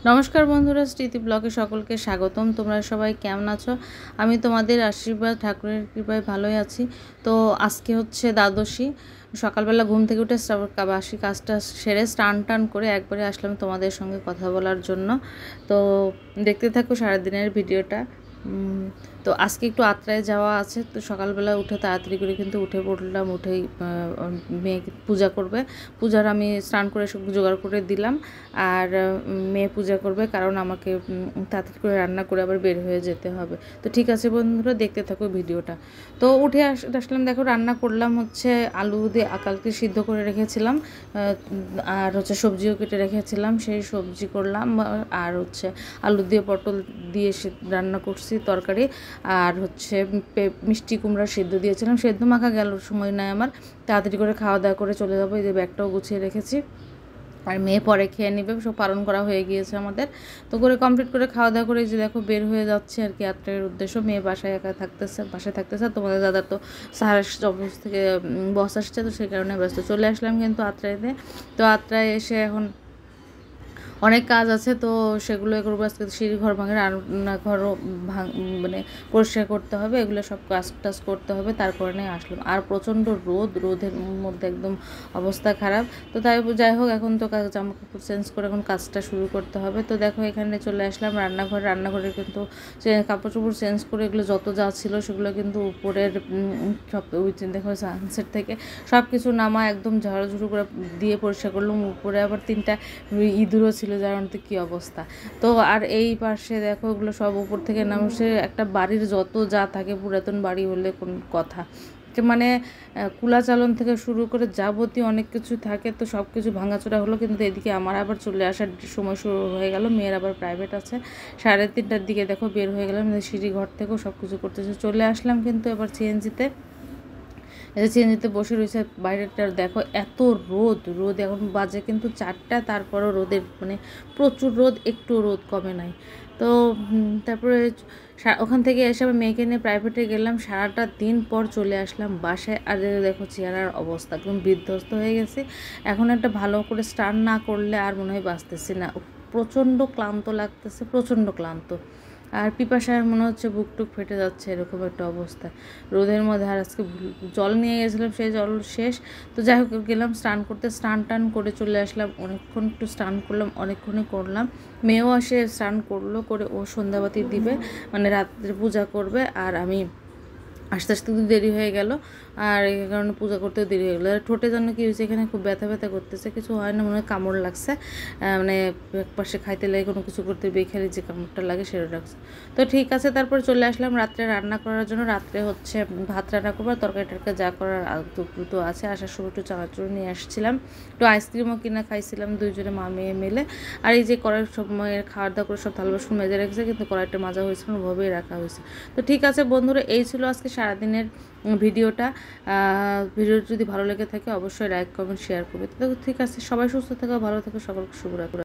নমস্কার বন্ধুরা, স্মৃতি ব্লগে সকলকে স্বাগতম। তোমরা সবাই কেমন আছো? আমি তোমাদের আশীর্বাদ ঠাকুরের কৃপায় ভালোই আছি। তো আজকে হচ্ছে দ্বাদশী। সকালবেলা ঘুম থেকে উঠে বাসি কাজটা সেরে স্নান টান করে একবারে আসলাম তোমাদের সঙ্গে কথা বলার জন্য। তো দেখতে থাকো সারাদিনের ভিডিওটা। তো আজকে একটু আত্রায় যাওয়া আছে, তো সকালবেলা উঠে তাড়াতাড়ি করে কিন্তু উঠে পড়লাম। উঠেই মেয়েকে পূজা করবে। পূজার আমি স্নান করে সব জোগাড় করে দিলাম। আর মেয়ে পূজা করবে, কারণ আমাকে তাড়াতাড়ি করে রান্না করে আবার বের হয়ে যেতে হবে। তো ঠিক আছে বন্ধুরা, দেখতে থাকো ভিডিওটা। তো উঠে আসলাম, দেখো রান্না করলাম হচ্ছে আলু দিয়ে কালকে সিদ্ধ করে রেখেছিলাম, আর হচ্ছে সবজিও কেটে রেখেছিলাম, সেই সবজি করলাম। আর হচ্ছে আলু দিয়ে পটল দিয়ে রান্না করছি তরকারি। আর হচ্ছে মিষ্টি কুমড়া সেদ্ধ দিয়েছিলাম। সেদ্ধ মাখা গেল সময় নাই আমার, তাড়াতাড়ি করে খাওয়া দাওয়া করে চলে যাবো। এই যে ব্যাগটাও গুছিয়ে রেখেছি, আর মেয়ে পরে খেয়ে নেবে। সব পালন করা হয়ে গিয়েছে আমাদের। তো করে কমপ্লিট করে খাওয়া দাওয়া করে যে দেখো বের হয়ে যাচ্ছে আর কি আত্রায়ের উদ্দেশ্য। মেয়ে বাসায় একা থাকতেছে, বাসায় থাকতেছে। তোমাদের দাদা তো সাহার অফিস থেকে বস আসছে, তো সেই কারণে ব্যস্ত। চলে আসলাম কিন্তু আত্রাইতে। তো আত্রায় এসে এখন অনেক কাজ আছে, তো সেগুলো করবো আজকে। সিঁড়ি ঘর ভাঙে, রান্নাঘরও মানে পরিষ্কার করতে হবে, এগুলো সব কাজ টাজ করতে হবে। তার কারণে আসলাম। আর প্রচণ্ড রোদের মধ্যে একদম অবস্থা খারাপ। তো তাই যাই হোক, এখন তো জামা কাপড় চেঞ্জ করে এখন কাজটা শুরু করতে হবে। তো দেখো এখানে চলে আসলাম রান্নাঘরে কিন্তু কাপড় চোপড় চেঞ্জ করে এগুলো যত যা ছিল সেগুলো কিন্তু উপরের সব ওই দেখো সানসেট থেকে সব কিছু নামা একদম ঝাড়াঝুড়ো করে দিয়ে পরিষ্কার করলাম। উপরে আবার 3টা ইঁদুরও ছিল, জানতে কী অবস্থা। তো আর এই পাশে দেখো এগুলো সব উপর থেকে নামছে। একটা বাড়ির যত যা থাকে, পুরাতন বাড়ি হলে কোন কথা, মানে কুলাচালন থেকে শুরু করে যাবতীয় অনেক কিছু থাকে। তো সব কিছু ভাঙাচোরা হলো, কিন্তু এদিকে আমার আবার চলে আসার সময় শুরু হয়ে গেল। মেয়ের আবার প্রাইভেট আছে, 3:30টার দিকে দেখো বের হয়ে গেলাম। সিঁড়ি ঘর থেকেও সব কিছু করতেছে। চলে আসলাম কিন্তু এবার সিএনজিতে বসে রয়েছে। বাইরেটা দেখো এত রোদ এখন বাজে কিন্তু 4টা, তারপরও রোদের মানে প্রচুর রোদ, একটু রোদ কমে নাই। তো তারপরে ওখান থেকে এসে আমি মেয়েকে নিয়ে প্রাইভেটে গেলাম। সারাটা দিন পর চলে আসলাম বাসায়। আর দেখো চেহারার অবস্থা একদম বিধ্বস্ত হয়ে গেছে। এখন একটা ভালো করে স্নান না করলে আর মনে হয় বাঁচতেছি না। প্রচণ্ড ক্লান্ত লাগতেছে, প্রচণ্ড ক্লান্ত। আর পিপাসায় মনে হচ্ছে বুক টুক ফেটে যাচ্ছে, এরকম একটা অবস্থা রোদের মধ্যে। আর আজকে জল নিয়ে গেছিলাম, সেই জল শেষ। তো যাই হোক গেলাম স্নান করতে, স্নান টান করে চলে আসলাম। অনেকক্ষণ একটু স্নান করলাম, অনেকক্ষণই করলাম। মেয়েও আসে স্নান করলো, করে ও সন্ধ্যাবাতি দিবে, মানে রাত্রে পূজা করবে। আর আমি আস্তে আস্তে তো দেরি হয়ে গেল, আর এই কারণে পূজা করতেও দেরি হয়ে গেলো। আর ঠোঁটের জন্য কী হয়েছে, এখানে খুব ব্যথা ব্যথা করতেছে, কিছু হয় না, মনে হয় কামড় লাগছে। মানে এক পাশে খাইতে লাগে, কোনো কিছু করতে বেখালি যে কামড়টা লাগে সেটা রাখছে। তো ঠিক আছে, তারপর চলে আসলাম রাত্রে রান্না করার জন্য। রাত্রে হচ্ছে ভাত রান্না করবো, তরকারি টরকারি যা করার তো আছে। আসার সময় একটু চানাচুর নিয়ে আসছিলাম, একটু আইসক্রিমও কিনে খাইছিলাম দুইজনে মা মেয়ে মিলে। আর এই যে কড়াই সময়ের খাওয়া দাওয়া করে সব থাল বাসন মেজে রেখেছে, কিন্তু কড়াইটা মাজা হয়েছিল ওভাবেই রাখা হয়েছে। তো ঠিক আছে বন্ধুরা, এই ছিল আজকে সারাদিনের ভিডিওটা। যদি ভালো লেগে থাকে অবশ্যই লাইক কমেন্ট শেয়ার করবে। তো ঠিক আছে, সবাই সুস্থ থাকো, ভালো থাকো, সকলকে শুভরাত্রি।